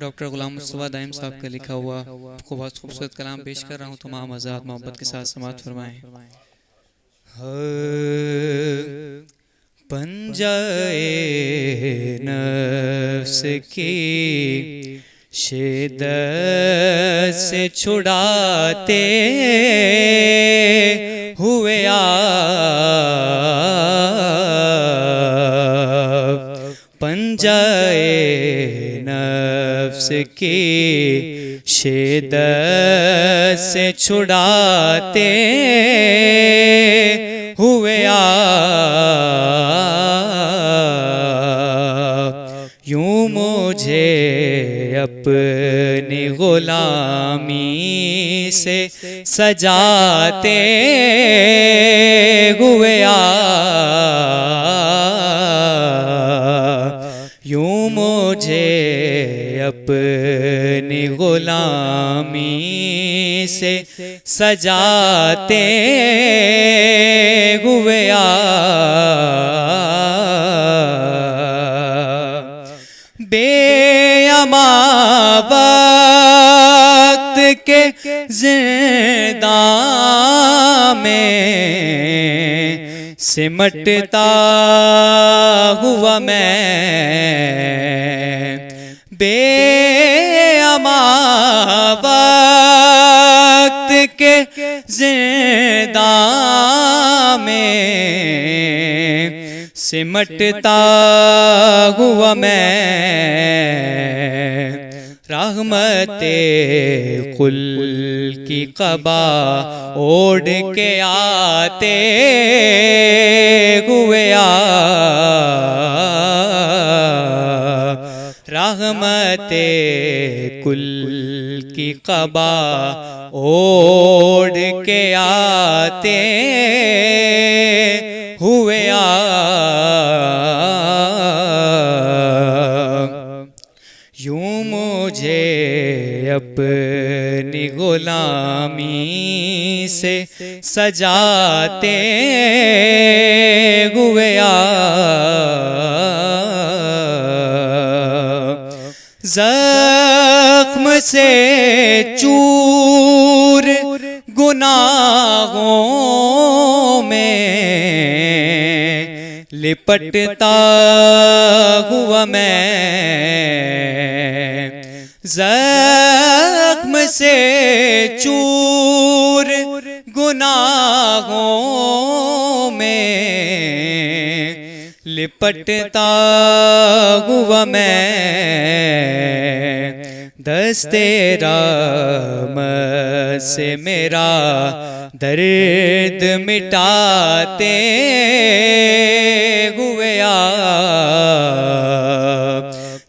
Doctor गुलाम मुस्तफ़ा दाइम साहब का लिखा हुआ को बहुत खूबसूरत कलाम पेश कर रहा हूँ। तमाम आज़ाद मोहब्बत के साथ समात फरमाएं। पंजाए नफ्स की शिद्दत से छुड़ाते हुए पंजाए नफ्स की शिद्दत से छुड़ाते हुए यूं मुझे अपनी गुलामी से सजाते हुए यूं मुझे अपनी गुलामी से सजाते हुए बेअमा वक्त के ज़िंदा में सिमटता हुआ मैं बेअमा वक्त के ज़िंदा में सिमटता हुआ मैं रहमते कुल की क़बा ओढ़ के आते हुए रहमते कुल की क़बा ओढ़ के आते हुए यूं मुझे अपनी गुलामी से सजाते हुए ज़ख्म से चूर गुनाहों में लिपटता हुआ मैं ज़ख्म से चूर गुनाहों में लिपटता हुआ मैं दस्ते रहमत से मेरा दर्द मिटाते हुए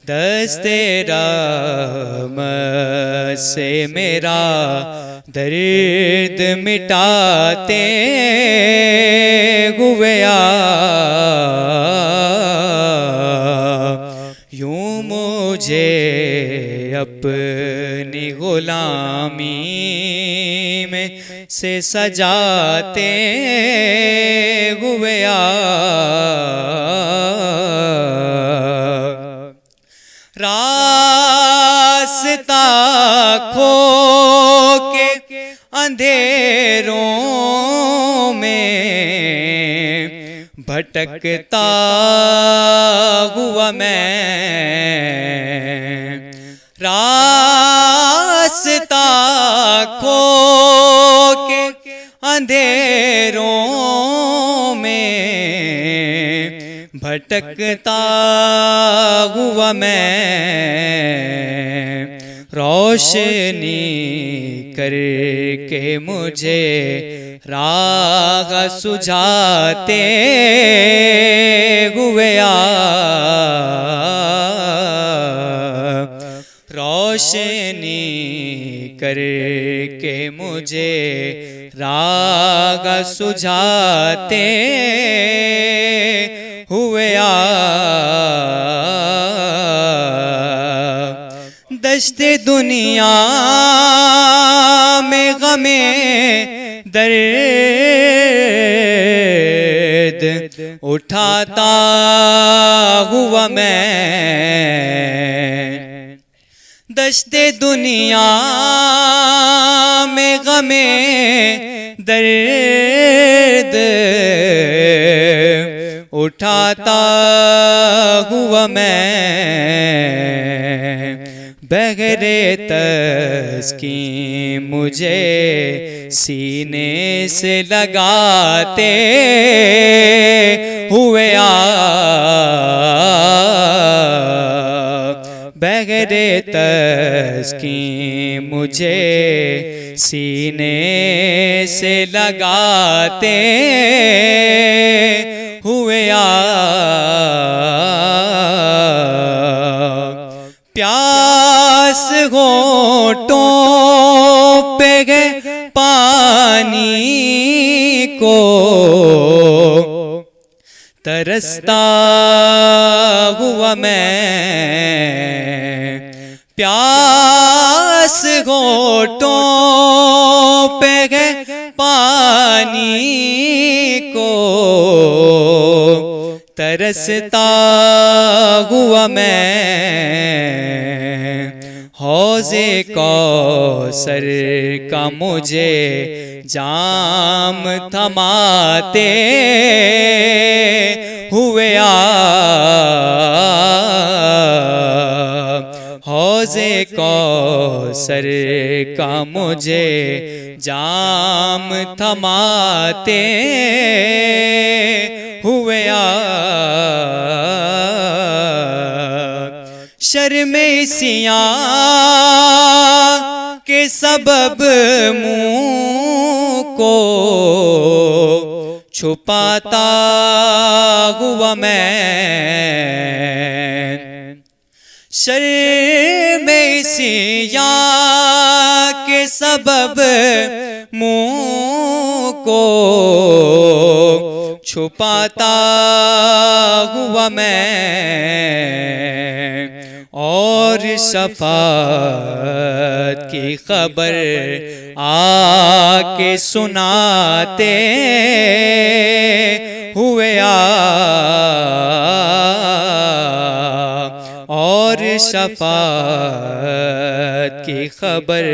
दस्ते रहमत से मेरा दर्द मिटाते हुए यूं मुझे अपनी गुलामी में से सजाते हुए रास्ता खो के अंधेरों में भटकता हुआ मैं रास्ता खो के अंधेरों में भटकता हुआ मैं रोशनी करके मुझे राह सुझाते हुए रोशनी करके मुझे राह सुझाते हुए दश्ते दुनिया में गमे दर्द उठाता हुआ मैं दश्ते दुनिया में गमे दर्द उठाता हुआ मैं बगैरे तस्की मुझे सीने से लगाते हुए बगैरे तस्की मुझे सीने से लगाते हुए प्यास होठों पे गए पानी को तरसता हुआ मैं प्यास होठों पे गए पानी को तरसता हुआ मैं हौज़े कौसर का मुझे जाम थमाते हुए हौज़े कौसर का मुझे जाम थमाते हुए शर्मे सियां के सबब मुँह को छुपाता हुआ मैं शर्मे सियां के सबब मुँह को छुपाता हुआ मैं और शफ़ाअत की खबर आके सुनाते हुए और शफ़ाअत की खबर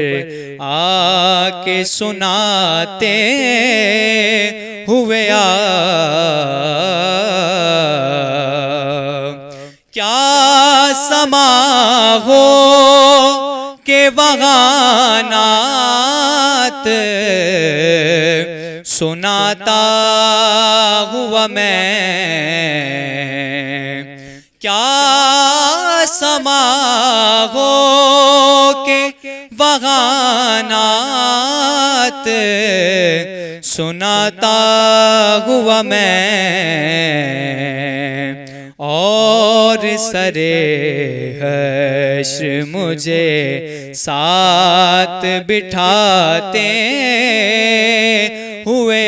आके सुनाते हुए क्या समा हो के बगानात सुनाता हुआ मैं क्या समा हो के बगानात सुनाता हुआ मैं और सरे हश्र मुझे साथ बिठाते हुए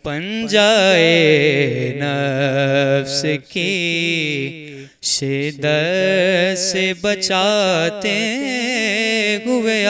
पंजाए नफ्स की शिद्दत से बचाते हुए